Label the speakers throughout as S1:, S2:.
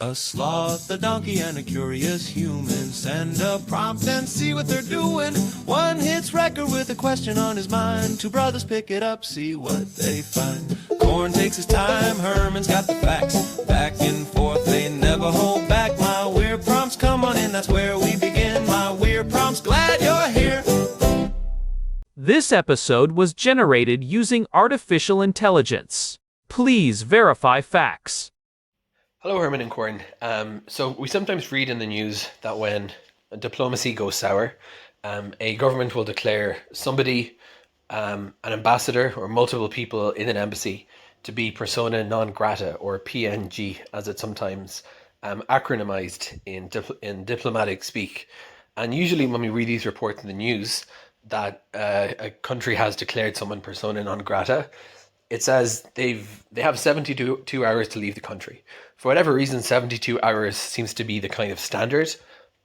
S1: A sloth, a donkey, and a curious human send a prompt and see what they're doing. One hits record with a question on his mind. Two brothers pick it up, see what they find. Corn takes his time, Herman's got the facts. Back and forth, they never hold back. My weird prompts, come on in, that's where we begin. My weird prompts, glad you're here.
S2: This episode was generated using artificial intelligence. Please verify facts.
S3: Hello, Herman and Corn. So we sometimes read in the news that when diplomacy goes sour, a government will declare somebody, an ambassador or multiple people in an embassy to be persona non grata, or PNG, as it's sometimes acronymized in diplomatic speak. And usually when we read these reports in the news that a country has declared someone persona non grata, it says they have 72 hours to leave the country. For whatever reason, 72 hours seems to be the kind of standard.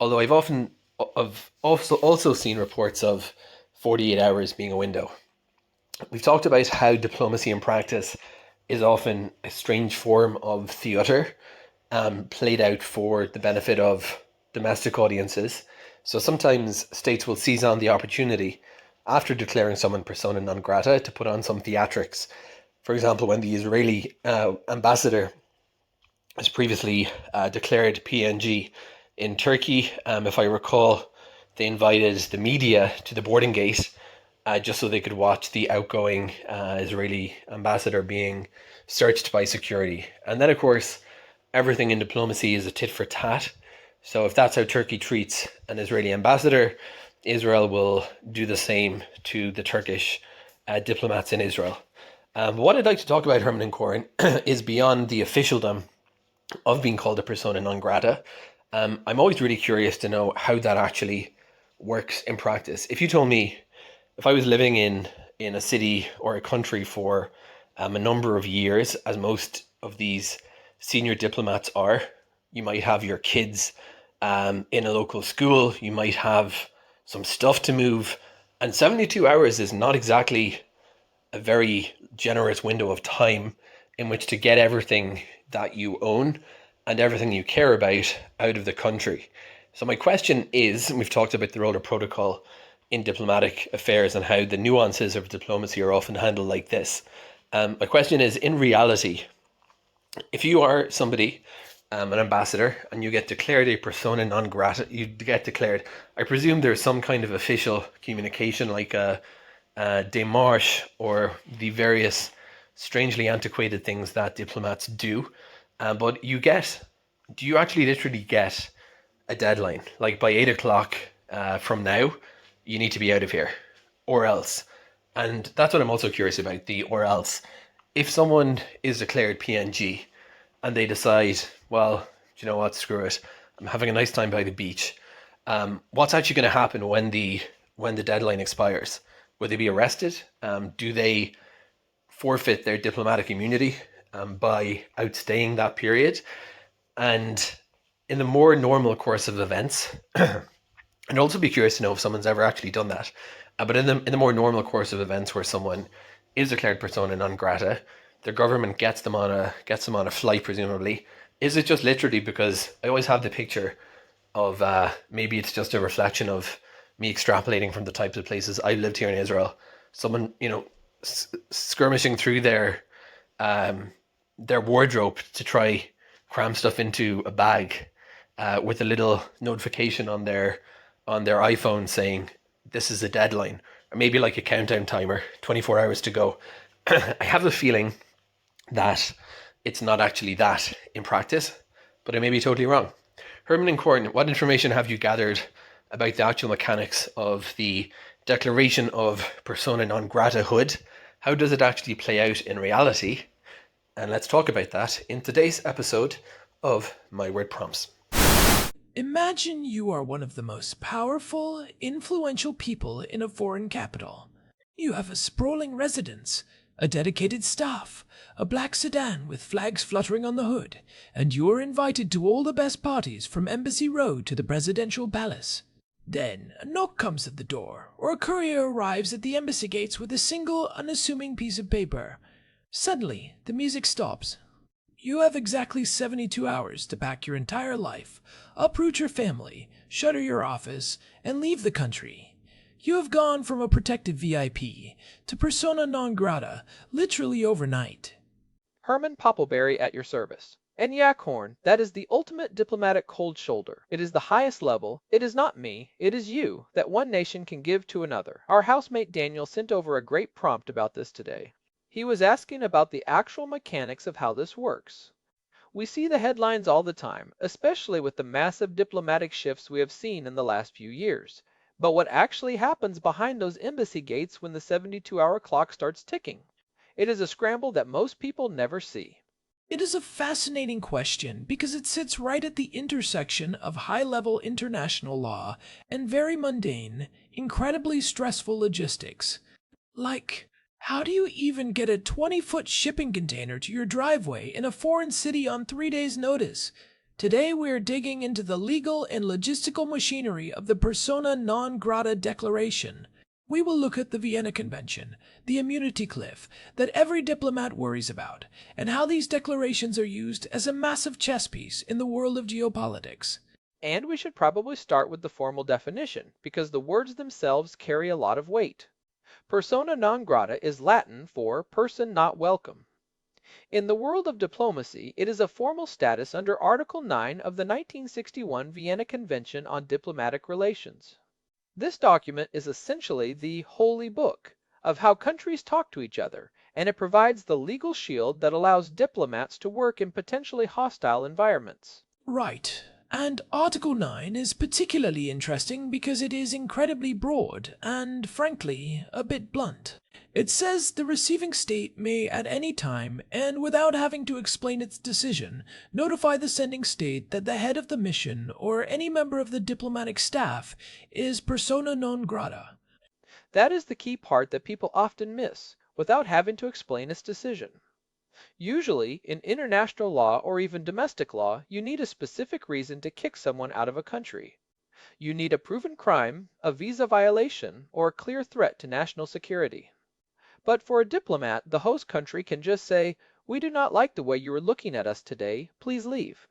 S3: Although I've also seen reports of 48 hours being a window. We've talked about how diplomacy in practice is often a strange form of theatre, played out for the benefit of domestic audiences. So sometimes states will seize on the opportunity after declaring someone persona non grata to put on some theatrics. For example, when the Israeli ambassador was previously declared PNG in Turkey, if I recall, they invited the media to the boarding gate just so they could watch the outgoing Israeli ambassador being searched by security. And then, of course, everything in diplomacy is a tit-for-tat. So if that's how Turkey treats an Israeli ambassador, Israel will do the same to the Turkish diplomats in Israel. What I'd like to talk about, Herman and Corn, is beyond the officialdom of being called a persona non grata. I'm always really curious to know how that actually works in practice. If you told me, if I was living in a city or a country for a number of years, as most of these senior diplomats are, you might have your kids in a local school, you might have some stuff to move, and 72 hours is not exactly a very generous window of time in which to get everything that you own and everything you care about out of the country. So my question is, and we've talked about the role of protocol in diplomatic affairs and how the nuances of diplomacy are often handled like this. My question is, in reality, if you are somebody, an ambassador, and you get declared a persona non grata, you get declared, I presume there's some kind of official communication like a démarche or the various strangely antiquated things that diplomats do. But do you actually literally get a deadline? Like by 8 o'clock from now, you need to be out of here or else. And that's what I'm also curious about, the or else. If someone is declared PNG and they decide, well, do you know what, screw it, I'm having a nice time by the beach. What's actually going to happen when the deadline expires? Will they be arrested? Do they forfeit their diplomatic immunity by outstaying that period? And in the more normal course of events, I'd also be curious to know if someone's ever actually done that. But in the more normal course of events where someone is declared persona non grata, their government gets them on a flight, presumably. Is it just literally because I always have the picture of maybe it's just a reflection of me extrapolating from the types of places I lived here in Israel. Someone, skirmishing through their wardrobe to try cram stuff into a bag with a little notification on their iPhone saying this is a deadline, or maybe like a countdown timer, 24 hours to go. I have a feeling that it's not actually that in practice, but I may be totally wrong. Herman and Corn, what information have you gathered about the actual mechanics of the declaration of persona non grata-hood? How does it actually play out in reality? And let's talk about that in today's episode of My Word Prompts.
S4: Imagine you are one of the most powerful, influential people in a foreign capital. You have a sprawling residence, a dedicated staff, a black sedan with flags fluttering on the hood, and you are invited to all the best parties from Embassy Road to the Presidential Palace. Then a knock comes at the door, or a courier arrives at the embassy gates with a single, unassuming piece of paper. Suddenly, the music stops. You have exactly 72 hours to pack your entire life, uproot your family, shutter your office, and leave the country. You have gone from a protected VIP to persona non grata literally overnight.
S5: Herman Poppleberry at your service. And yeah, Corn, that is the ultimate diplomatic cold shoulder. It is the highest level. It is not me, it is you, that one nation can give to another. Our housemate Daniel sent over a great prompt about this today. He was asking about the actual mechanics of how this works. We see the headlines all the time, especially with the massive diplomatic shifts we have seen in the last few years. But what actually happens behind those embassy gates when the 72-hour clock starts ticking? It is a scramble that most people never see.
S4: It is a fascinating question because it sits right at the intersection of high-level international law and very mundane, incredibly stressful logistics. Like, how do you even get a 20-foot shipping container to your driveway in a foreign city on 3 days' notice? Today we are digging into the legal and logistical machinery of the persona non grata declaration. We will look at the Vienna Convention, the immunity cliff that every diplomat worries about, and how these declarations are used as a massive chess piece in the world of geopolitics.
S5: And we should probably start with the formal definition, because the words themselves carry a lot of weight. Persona non grata is Latin for person not welcome. In the world of diplomacy, it is a formal status under Article 9 of the 1961 Vienna Convention on Diplomatic Relations. This document is essentially the holy book of how countries talk to each other, and it provides the legal shield that allows diplomats to work in potentially hostile environments.
S4: Right. And Article 9 is particularly interesting because it is incredibly broad and, frankly, a bit blunt. It says the receiving state may at any time, and without having to explain its decision, notify the sending state that the head of the mission or any member of the diplomatic staff is persona non grata.
S5: That is the key part that people often miss, without having to explain its decision. Usually, in international law or even domestic law, you need a specific reason to kick someone out of a country. You need a proven crime, a visa violation, or a clear threat to national security. But for a diplomat, the host country can just say, "We do not like the way you are looking at us today, please leave."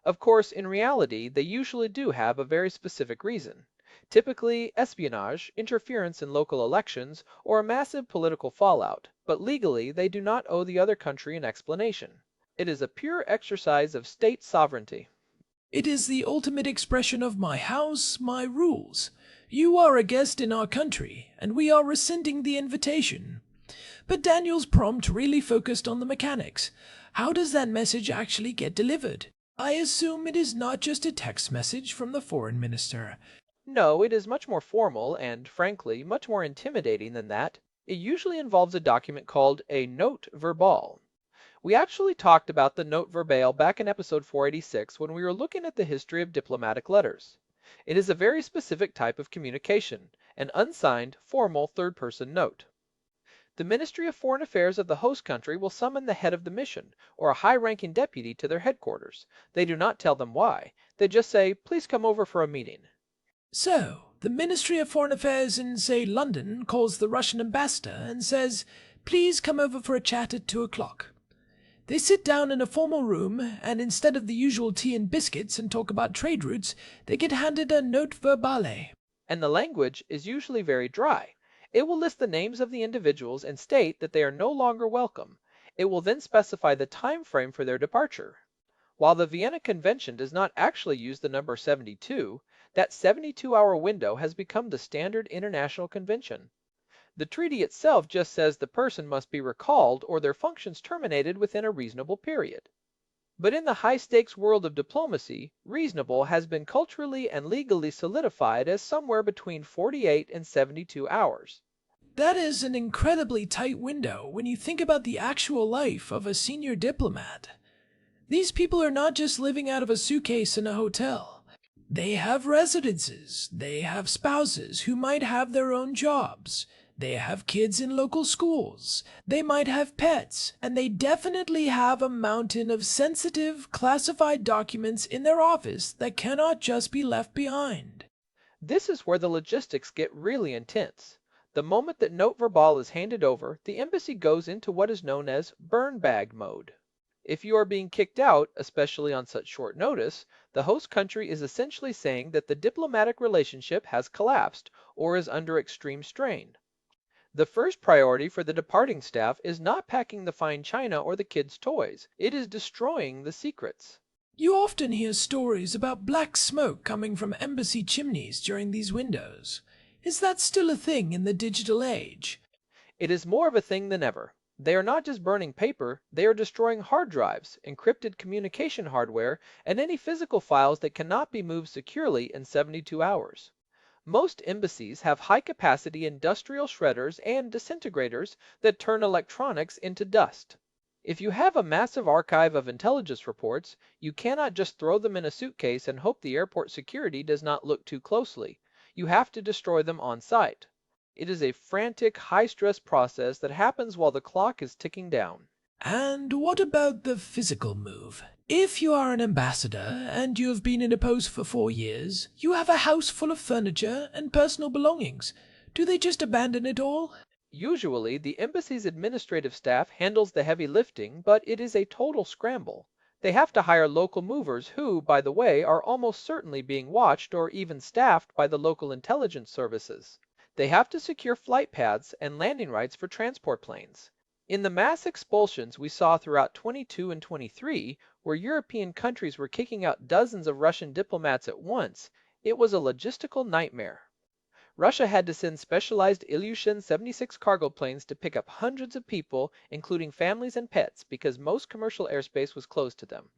S5: Of course, in reality, they usually do have a very specific reason. Typically, espionage, interference in local elections, or a massive political fallout, but legally they do not owe the other country an explanation. It is a pure exercise of state sovereignty.
S4: It is the ultimate expression of my house, my rules. You are a guest in our country, and we are rescinding the invitation. But Daniel's prompt really focused on the mechanics. How does that message actually get delivered? I assume it is not just a text message from the foreign minister.
S5: No, it is much more formal and, frankly, much more intimidating than that. It usually involves a document called a Note Verbale. We actually talked about the Note Verbale back in episode 486 when we were looking at the history of diplomatic letters. It is a very specific type of communication, an unsigned, formal third-person note. The Ministry of Foreign Affairs of the host country will summon the head of the mission, or a high-ranking deputy, to their headquarters. They do not tell them why. They just say, "Please come over for a meeting."
S4: So, the Ministry of Foreign Affairs in, say, London calls the Russian ambassador and says, "Please come over for a chat at 2 o'clock." They sit down in a formal room, and instead of the usual tea and biscuits and talk about trade routes, they get handed a Note Verbale.
S5: And the language is usually very dry. It will list the names of the individuals and state that they are no longer welcome. It will then specify the time frame for their departure. While the Vienna Convention does not actually use the number 72, that 72-hour window has become the standard international convention. The treaty itself just says the person must be recalled or their functions terminated within a reasonable period. But in the high-stakes world of diplomacy, reasonable has been culturally and legally solidified as somewhere between 48 and 72 hours.
S4: That is an incredibly tight window when you think about the actual life of a senior diplomat. These people are not just living out of a suitcase in a hotel. They have residences, they have spouses who might have their own jobs, they have kids in local schools, they might have pets, and they definitely have a mountain of sensitive, classified documents in their office that cannot just be left behind.
S5: This is where the logistics get really intense. The moment that Note Verbale is handed over, the embassy goes into what is known as burn bag mode. If you are being kicked out, especially on such short notice, the host country is essentially saying that the diplomatic relationship has collapsed or is under extreme strain. The first priority for the departing staff is not packing the fine china or the kids' toys. It is destroying the secrets.
S4: You often hear stories about black smoke coming from embassy chimneys during these windows. Is that still a thing in the digital age?
S5: It is more of a thing than ever. They are not just burning paper, they are destroying hard drives, encrypted communication hardware, and any physical files that cannot be moved securely in 72 hours. Most embassies have high-capacity industrial shredders and disintegrators that turn electronics into dust. If you have a massive archive of intelligence reports, you cannot just throw them in a suitcase and hope the airport security does not look too closely. You have to destroy them on site. It is a frantic, high-stress process that happens while the clock is ticking down.
S4: And what about the physical move? If you are an ambassador and you have been in a post for 4 years, you have a house full of furniture and personal belongings. Do they just abandon it all?
S5: Usually, the embassy's administrative staff handles the heavy lifting, but it is a total scramble. They have to hire local movers who, by the way, are almost certainly being watched or even staffed by the local intelligence services. They have to secure flight paths and landing rights for transport planes. In the mass expulsions we saw throughout 22 and 23, where European countries were kicking out dozens of Russian diplomats at once, it was a logistical nightmare. Russia had to send specialized Ilyushin 76 cargo planes to pick up hundreds of people, including families and pets, because most commercial airspace was closed to them.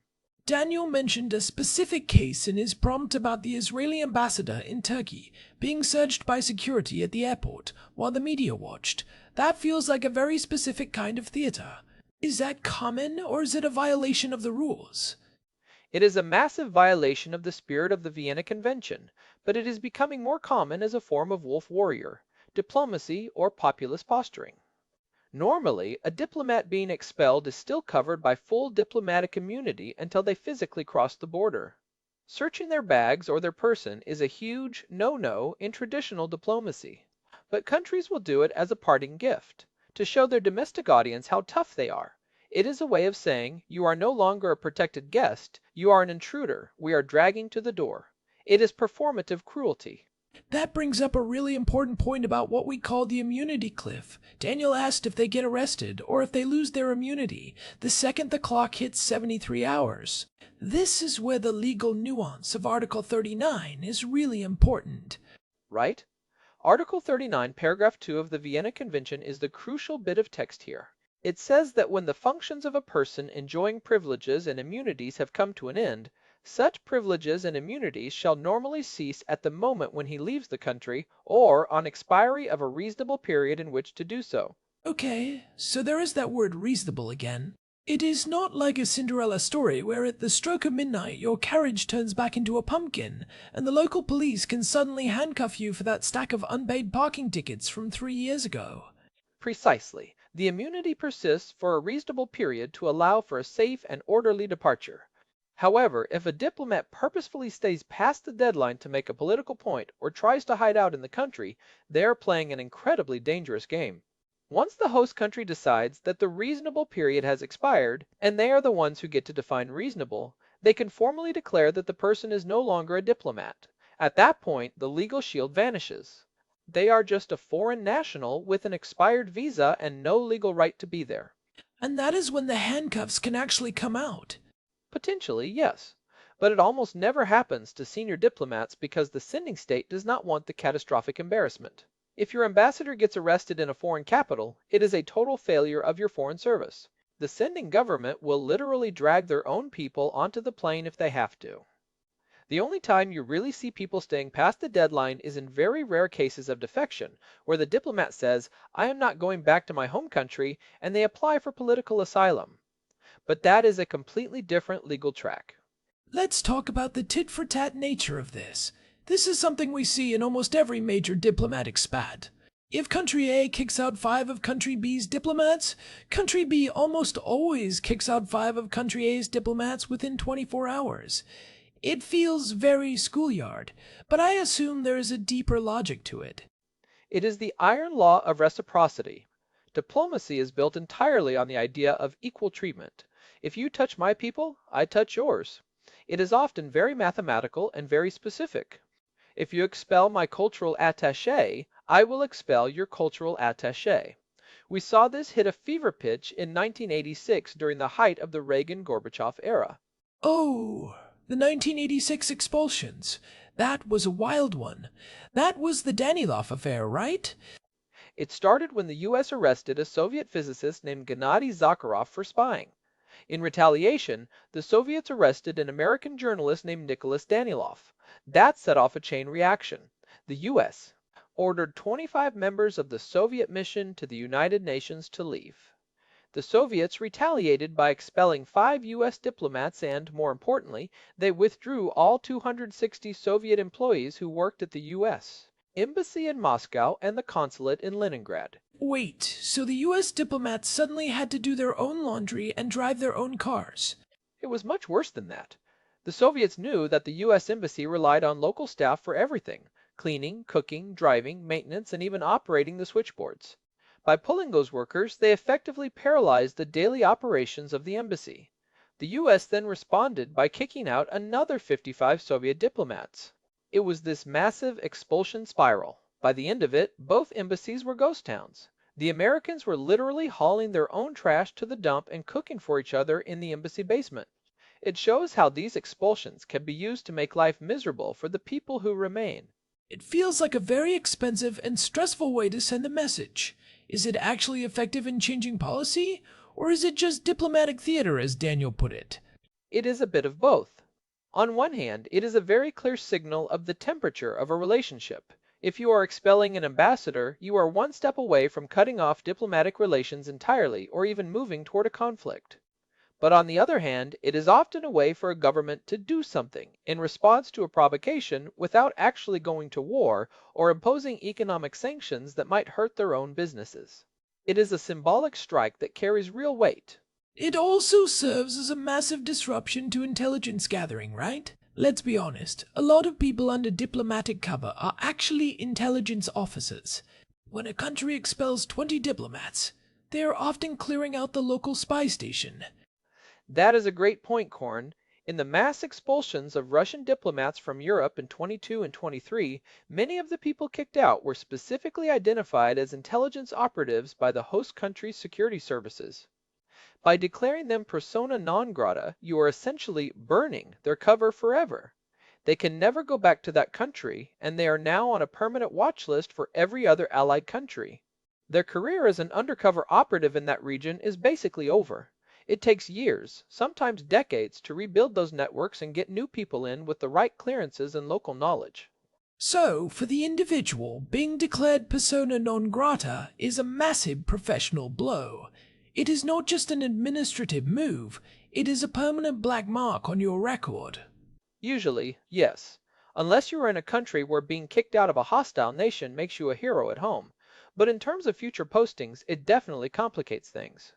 S4: Daniel mentioned a specific case in his prompt about the Israeli ambassador in Turkey being searched by security at the airport while the media watched. That feels like a very specific kind of theater. Is that common, or is it a violation of the rules?
S5: It is a massive violation of the spirit of the Vienna Convention, but it is becoming more common as a form of wolf warrior, diplomacy, or populist posturing. Normally, a diplomat being expelled is still covered by full diplomatic immunity until they physically cross the border. Searching their bags or their person is a huge no-no in traditional diplomacy. But countries will do it as a parting gift, to show their domestic audience how tough they are. It is a way of saying, you are no longer a protected guest, you are an intruder, we are dragging to the door. It is performative cruelty.
S4: That brings up a really important point about what we call the immunity cliff. Daniel asked if they get arrested or if they lose their immunity the second the clock hits 73 hours. This is where the legal nuance of Article 39 is really important.
S5: Right? Article 39, paragraph 2 of the Vienna Convention is the crucial bit of text here. It says that when the functions of a person enjoying privileges and immunities have come to an end, such privileges and immunities shall normally cease at the moment when he leaves the country or on expiry of a reasonable period in which to do so.
S4: Okay, so there is that word reasonable again. It is not like a Cinderella story where at the stroke of midnight your carriage turns back into a pumpkin and the local police can suddenly handcuff you for that stack of unpaid parking tickets from 3 years ago.
S5: Precisely. The immunity persists for a reasonable period to allow for a safe and orderly departure. However, if a diplomat purposefully stays past the deadline to make a political point or tries to hide out in the country, they are playing an incredibly dangerous game. Once the host country decides that the reasonable period has expired, and they are the ones who get to define reasonable, they can formally declare that the person is no longer a diplomat. At that point, the legal shield vanishes. They are just a foreign national with an expired visa and no legal right to be there.
S4: And that is when the handcuffs can actually come out.
S5: Potentially, yes. But it almost never happens to senior diplomats because the sending state does not want the catastrophic embarrassment. If your ambassador gets arrested in a foreign capital, it is a total failure of your foreign service. The sending government will literally drag their own people onto the plane if they have to. The only time you really see people staying past the deadline is in very rare cases of defection, where the diplomat says, I am not going back to my home country, and they apply for political asylum. But that is a completely different legal track.
S4: Let's talk about the tit-for-tat nature of this. This is something we see in almost every major diplomatic spat. If country A kicks out 5 of country B's diplomats, country B almost always kicks out 5 of country A's diplomats within 24 hours. It feels very schoolyard, but I assume there is a deeper logic to it.
S5: It is the iron law of reciprocity. Diplomacy is built entirely on the idea of equal treatment. If you touch my people, I touch yours. It is often very mathematical and very specific. If you expel my cultural attaché, I will expel your cultural attaché. We saw this hit a fever pitch in 1986 during the height of the Reagan-Gorbachev era.
S4: Oh, the 1986 expulsions. That was a wild one. That was the Danilov affair, right?
S5: It started when the US arrested a Soviet physicist named Gennady Zakharov for spying. In retaliation, the Soviets arrested an American journalist named Nicholas Danilov. That set off a chain reaction. The US ordered 25 members of the Soviet mission to the United Nations to leave. The Soviets retaliated by expelling 5 US diplomats and, more importantly, they withdrew all 260 Soviet employees who worked at the US Embassy in Moscow and the consulate in Leningrad.
S4: Wait, so the US diplomats suddenly had to do their own laundry and drive their own cars?
S5: It was much worse than that. The Soviets knew that the US Embassy relied on local staff for everything: cleaning, cooking, driving, maintenance, and even operating the switchboards. By pulling those workers, they effectively paralyzed the daily operations of the embassy. The US then responded by kicking out another 55 Soviet diplomats. It was this massive expulsion spiral. By the end of it, both embassies were ghost towns. The Americans were literally hauling their own trash to the dump and cooking for each other in the embassy basement. It shows how these expulsions can be used to make life miserable for the people who remain.
S4: It feels like a very expensive and stressful way to send a message. Is it actually effective in changing policy, or is it just diplomatic theater, as Daniel put it?
S5: It is a bit of both. On one hand, it is a very clear signal of the temperature of a relationship. If you are expelling an ambassador, you are one step away from cutting off diplomatic relations entirely or even moving toward a conflict. But on the other hand, it is often a way for a government to do something in response to a provocation without actually going to war or imposing economic sanctions that might hurt their own businesses. It is a symbolic strike that carries real weight.
S4: It also serves as a massive disruption to intelligence gathering, right? Let's be honest, a lot of people under diplomatic cover are actually intelligence officers. When a country expels 20 diplomats, they are often clearing out the local spy station.
S5: That is a great point, Korn. In the mass expulsions of Russian diplomats from Europe in 22 and 23, many of the people kicked out were specifically identified as intelligence operatives by the host country's security services. By declaring them persona non grata, you are essentially burning their cover forever. They can never go back to that country, and they are now on a permanent watch list for every other allied country. Their career as an undercover operative in that region is basically over. It takes years, sometimes decades, to rebuild those networks and get new people in with the right clearances and local knowledge.
S4: So, for the individual, being declared persona non grata is a massive professional blow. It is not just an administrative move, it is a permanent black mark on your record.
S5: Usually, yes. Unless you are in a country where being kicked out of a hostile nation makes you a hero at home. But in terms of future postings, it definitely complicates things.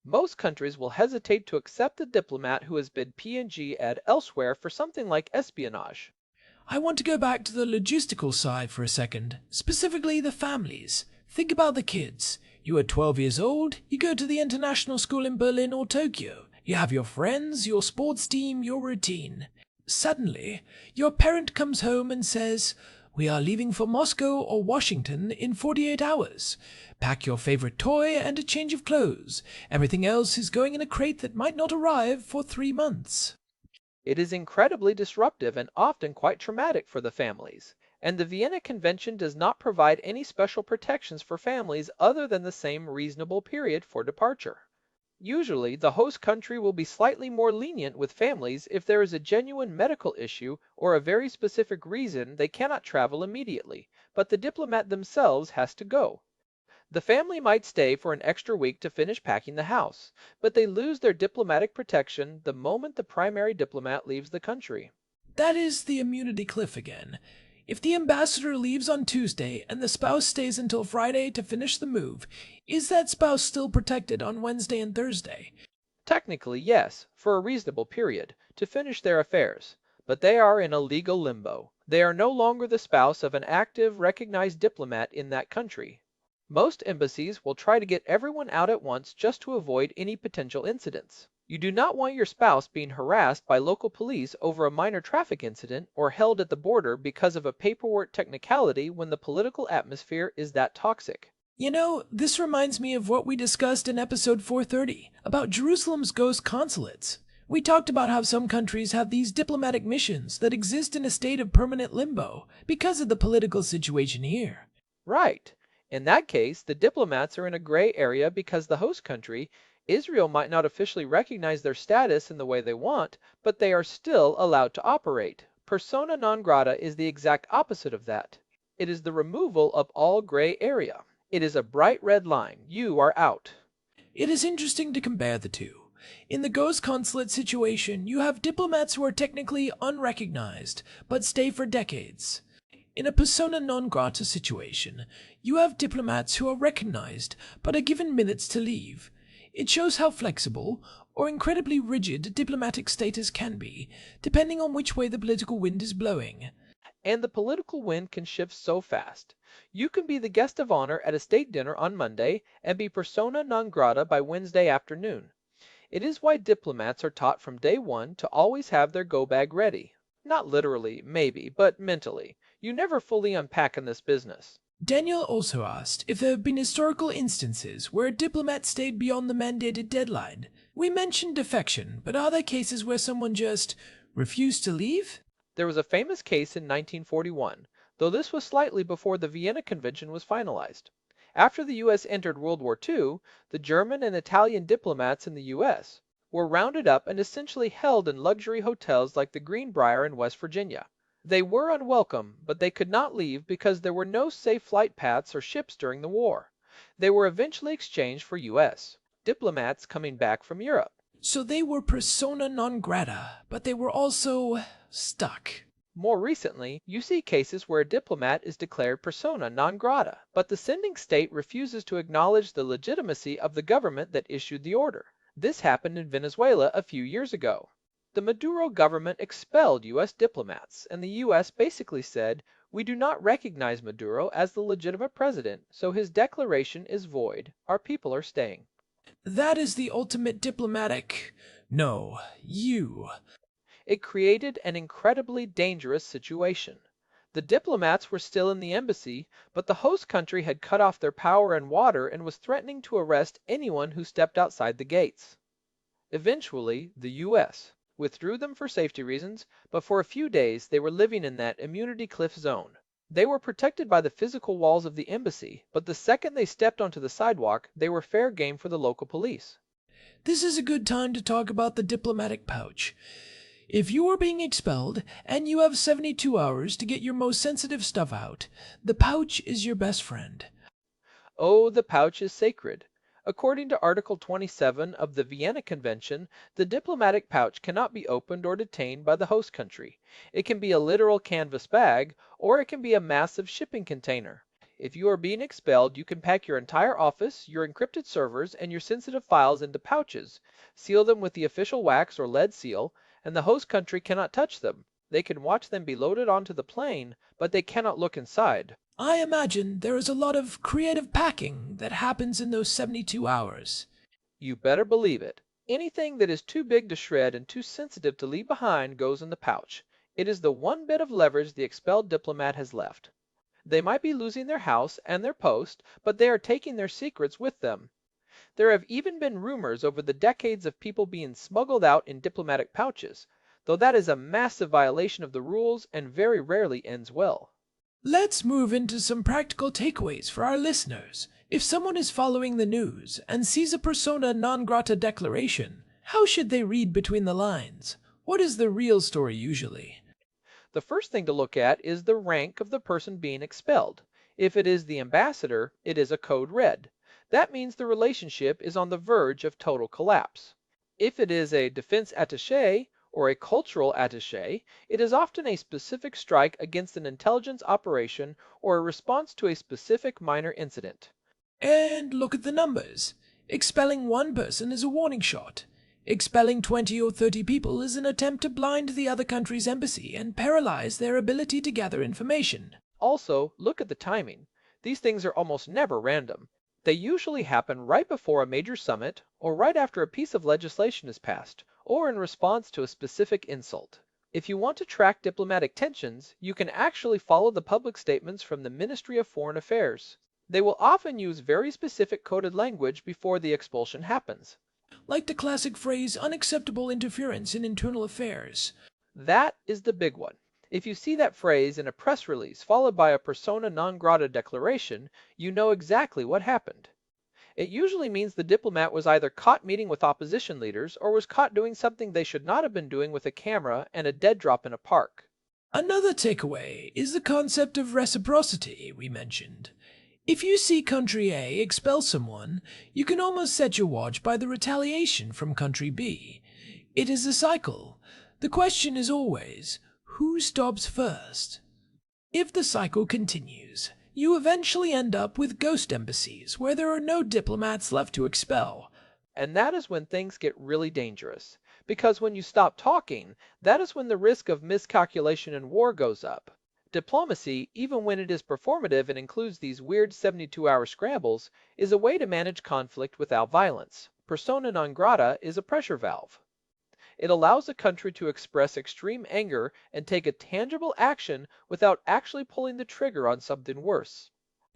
S5: Most countries will hesitate to accept a diplomat who has been PNG ad elsewhere for something like espionage.
S4: I want to go back to the logistical side for a second, specifically the families. Think about the kids. You are 12 years old, you go to the international school in Berlin or Tokyo. You have your friends, your sports team, your routine. Suddenly, your parent comes home and says, "We are leaving for Moscow or Washington in 48 hours. Pack your favorite toy and a change of clothes. Everything else is going in a crate that might not arrive for 3 months."
S5: It is incredibly disruptive and often quite traumatic for the families. And the Vienna Convention does not provide any special protections for families other than the same reasonable period for departure. Usually, the host country will be slightly more lenient with families if there is a genuine medical issue or a very specific reason they cannot travel immediately, but the diplomat themselves has to go. The family might stay for an extra week to finish packing the house, but they lose their diplomatic protection the moment the primary diplomat leaves the country.
S4: That is the immunity cliff again. If the ambassador leaves on Tuesday and the spouse stays until Friday to finish the move, is that spouse still protected on Wednesday and Thursday?
S5: Technically, yes, for a reasonable period, to finish their affairs, but they are in a legal limbo. They are no longer the spouse of an active, recognized diplomat in that country. Most embassies will try to get everyone out at once just to avoid any potential incidents. You do not want your spouse being harassed by local police over a minor traffic incident or held at the border because of a paperwork technicality when the political atmosphere is that toxic.
S4: You know, this reminds me of what we discussed in episode 430 about Jerusalem's ghost consulates. We talked about how some countries have these diplomatic missions that exist in a state of permanent limbo because of the political situation here.
S5: Right. In that case, the diplomats are in a gray area because the host country, Israel, might not officially recognize their status in the way they want, but they are still allowed to operate. Persona non grata is the exact opposite of that. It is the removal of all gray area. It is a bright red line. You are out.
S4: It is interesting to compare the two. In the ghost consulate situation, you have diplomats who are technically unrecognized, but stay for decades. In a persona non grata situation, you have diplomats who are recognized, but are given minutes to leave. It shows how flexible, or incredibly rigid, diplomatic status can be, depending on which way the political wind is blowing.
S5: And the political wind can shift so fast. You can be the guest of honor at a state dinner on Monday and be persona non grata by Wednesday afternoon. It is why diplomats are taught from day one to always have their go bag ready. Not literally, maybe, but mentally. You never fully unpack in this business.
S4: Daniel also asked if there have been historical instances where a diplomat stayed beyond the mandated deadline. We mentioned defection, but are there cases where someone just refused to leave?
S5: There was a famous case in 1941, though this was slightly before the Vienna Convention was finalized. After the U.S. entered World War II, the German and Italian diplomats in the U.S. were rounded up and essentially held in luxury hotels like the Greenbrier in West Virginia. They were unwelcome, but they could not leave because there were no safe flight paths or ships during the war. They were eventually exchanged for U.S. diplomats coming back from Europe.
S4: So they were persona non grata, but they were also stuck.
S5: More recently, you see cases where a diplomat is declared persona non grata, but the sending state refuses to acknowledge the legitimacy of the government that issued the order. This happened in Venezuela a few years ago. The Maduro government expelled U.S. diplomats, and the U.S. basically said, "We do not recognize Maduro as the legitimate president, so his declaration is void. Our people are staying."
S4: That is the ultimate diplomatic. No, you.
S5: It created an incredibly dangerous situation. The diplomats were still in the embassy, but the host country had cut off their power and water and was threatening to arrest anyone who stepped outside the gates. Eventually, the U.S. withdrew them for safety reasons, but for a few days they were living in that immunity cliff zone. They were protected by the physical walls of the embassy, but the second they stepped onto the sidewalk, they were fair game for the local police.
S4: This is a good time to talk about the diplomatic pouch. If you are being expelled and you have 72 hours to get your most sensitive stuff out, the pouch is your best friend.
S5: Oh, the pouch is sacred. According to Article 27 of the Vienna Convention, the diplomatic pouch cannot be opened or detained by the host country. It can be a literal canvas bag, or it can be a massive shipping container. If you are being expelled, you can pack your entire office, your encrypted servers, and your sensitive files into pouches, seal them with the official wax or lead seal, and the host country cannot touch them. They can watch them be loaded onto the plane, but they cannot look inside.
S4: I imagine there is a lot of creative packing that happens in those 72 hours.
S5: You better believe it. Anything that is too big to shred and too sensitive to leave behind goes in the pouch. It is the one bit of leverage the expelled diplomat has left. They might be losing their house and their post, but they are taking their secrets with them. There have even been rumors over the decades of people being smuggled out in diplomatic pouches, though that is a massive violation of the rules and very rarely ends well.
S4: Let's move into some practical takeaways for our listeners. If someone is following the news and sees a persona non grata declaration, how should they read between the lines? What is the real story usually?
S5: The first thing to look at is the rank of the person being expelled. If it is the ambassador, it is a code red. That means the relationship is on the verge of total collapse. If it is a defense attaché or a cultural attaché, it is often a specific strike against an intelligence operation or a response to a specific minor incident.
S4: And look at the numbers. Expelling one person is a warning shot. Expelling 20 or 30 people is an attempt to blind the other country's embassy and paralyze their ability to gather information.
S5: Also, look at the timing. These things are almost never random. They usually happen right before a major summit, or right after a piece of legislation is passed, or in response to a specific insult. If you want to track diplomatic tensions, you can actually follow the public statements from the Ministry of Foreign Affairs. They will often use very specific coded language before the expulsion happens.
S4: Like the classic phrase, unacceptable interference in internal affairs.
S5: That is the big one. If you see that phrase in a press release followed by a persona non grata declaration, you know exactly what happened. It usually means the diplomat was either caught meeting with opposition leaders or was caught doing something they should not have been doing with a camera and a dead drop in a park.
S4: Another takeaway is the concept of reciprocity we mentioned. If you see country A expel someone, you can almost set your watch by the retaliation from country B. It is a cycle. The question is always, who stops first? If the cycle continues, you eventually end up with ghost embassies where there are no diplomats left to expel.
S5: And that is when things get really dangerous. Because when you stop talking, that is when the risk of miscalculation in war goes up. Diplomacy, even when it is performative and includes these weird 72-hour scrambles, is a way to manage conflict without violence. Persona non grata is a pressure valve. It allows a country to express extreme anger and take a tangible action without actually pulling the trigger on something worse.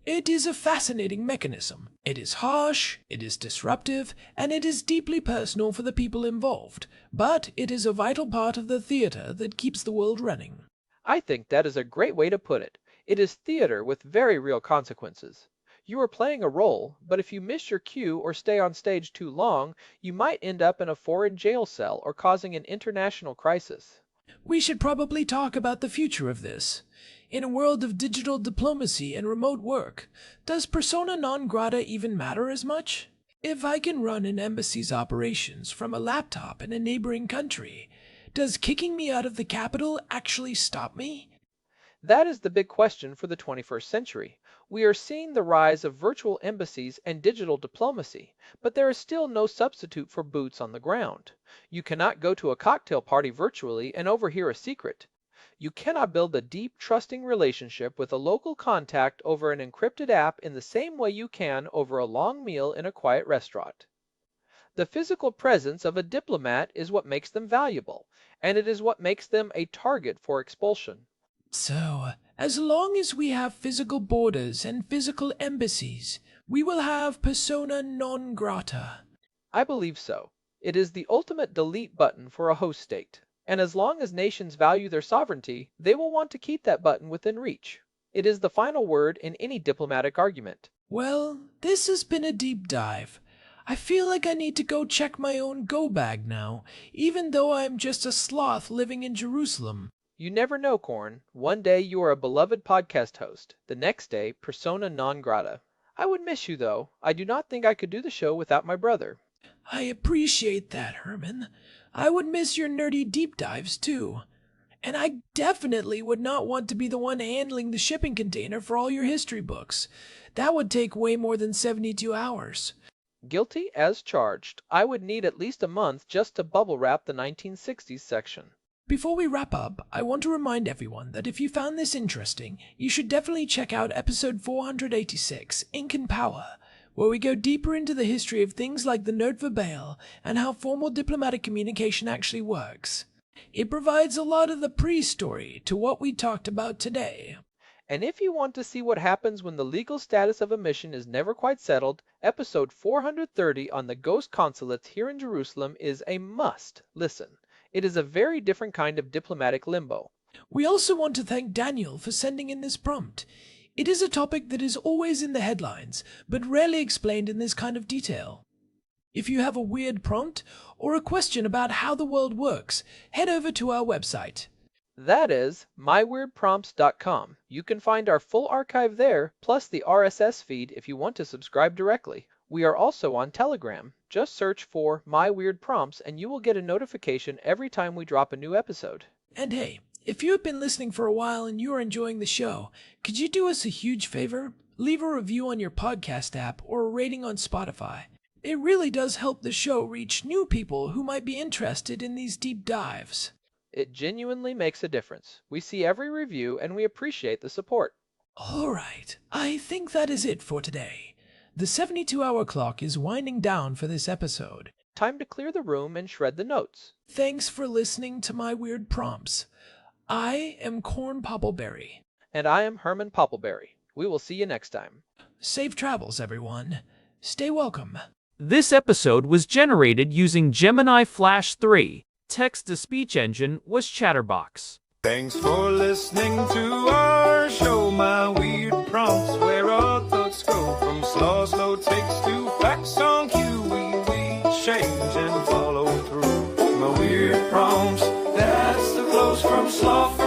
S4: It is a fascinating mechanism. It is harsh, it is disruptive, and it is deeply personal for the people involved. But it is a vital part of the theater that keeps the world running.
S5: I think that is a great way to put it. It is theater with very real consequences. You are playing a role, but if you miss your cue or stay on stage too long, you might end up in a foreign jail cell or causing an international crisis.
S4: We should probably talk about the future of this. In a world of digital diplomacy and remote work, does persona non grata even matter as much? If I can run an embassy's operations from a laptop in a neighboring country, does kicking me out of the capital actually stop me?
S5: That is the big question for the 21st century. We are seeing the rise of virtual embassies and digital diplomacy, but there is still no substitute for boots on the ground. You cannot go to a cocktail party virtually and overhear a secret. You cannot build a deep, trusting relationship with a local contact over an encrypted app in the same way you can over a long meal in a quiet restaurant. The physical presence of a diplomat is what makes them valuable, and it is what makes them a target for expulsion.
S4: So, as long as we have physical borders and physical embassies, we will have persona non grata.
S5: I believe so. It is the ultimate delete button for a host state, and as long as nations value their sovereignty, they will want to keep that button within reach. It is the final word in any diplomatic argument.
S4: Well, this has been a deep dive. I feel like I need to go check my own go bag now, even though I'm just a sloth living in Jerusalem.
S5: You never know, Corn. One day you are a beloved podcast host. The next day, persona non grata. I would miss you, though. I do not think I could do the show without my brother.
S4: I appreciate that, Herman. I would miss your nerdy deep dives, too. And I definitely would not want to be the one handling the shipping container for all your history books. That would take way more than 72 hours.
S5: Guilty as charged. I would need at least a month just to bubble wrap the 1960s section.
S4: Before we wrap up, I want to remind everyone that if you found this interesting, you should definitely check out episode 486, Ink and Power, where we go deeper into the history of things like the Note Verbale and how formal diplomatic communication actually works. It provides a lot of the pre-story to what we talked about today.
S5: And if you want to see what happens when the legal status of a mission is never quite settled, episode 430 on the ghost consulates here in Jerusalem is a must listen. It is a very different kind of diplomatic limbo.
S4: We also want to thank Daniel for sending in this prompt. It is a topic that is always in the headlines, but rarely explained in this kind of detail. If you have a weird prompt or a question about how the world works, head over to our website.
S5: That is myweirdprompts.com. You can find our full archive there, plus the RSS feed if you want to subscribe directly. We are also on Telegram. Just search for My Weird Prompts and you will get a notification every time we drop a new episode.
S4: And hey, if you have been listening for a while and you are enjoying the show, could you do us a huge favor? Leave a review on your podcast app or a rating on Spotify. It really does help the show reach new people who might be interested in these deep dives.
S5: It genuinely makes a difference. We see every review and we appreciate the support.
S4: All right, I think that is it for today. The 72-hour clock is winding down for this episode.
S5: Time to clear the room and shred the notes.
S4: Thanks for listening to my weird prompts. I am Corn Poppleberry.
S5: And I am Herman Poppleberry. We will see you next time.
S4: Safe travels, everyone. Stay welcome.
S2: This episode was generated using Gemini Flash 3. Text-to-speech engine was Chatterbox.
S1: Thanks for listening to our show, my weird prompts, where our thoughts go from slow takes to facts on cue. We change and follow through. My weird prompts, that's the flows from sloth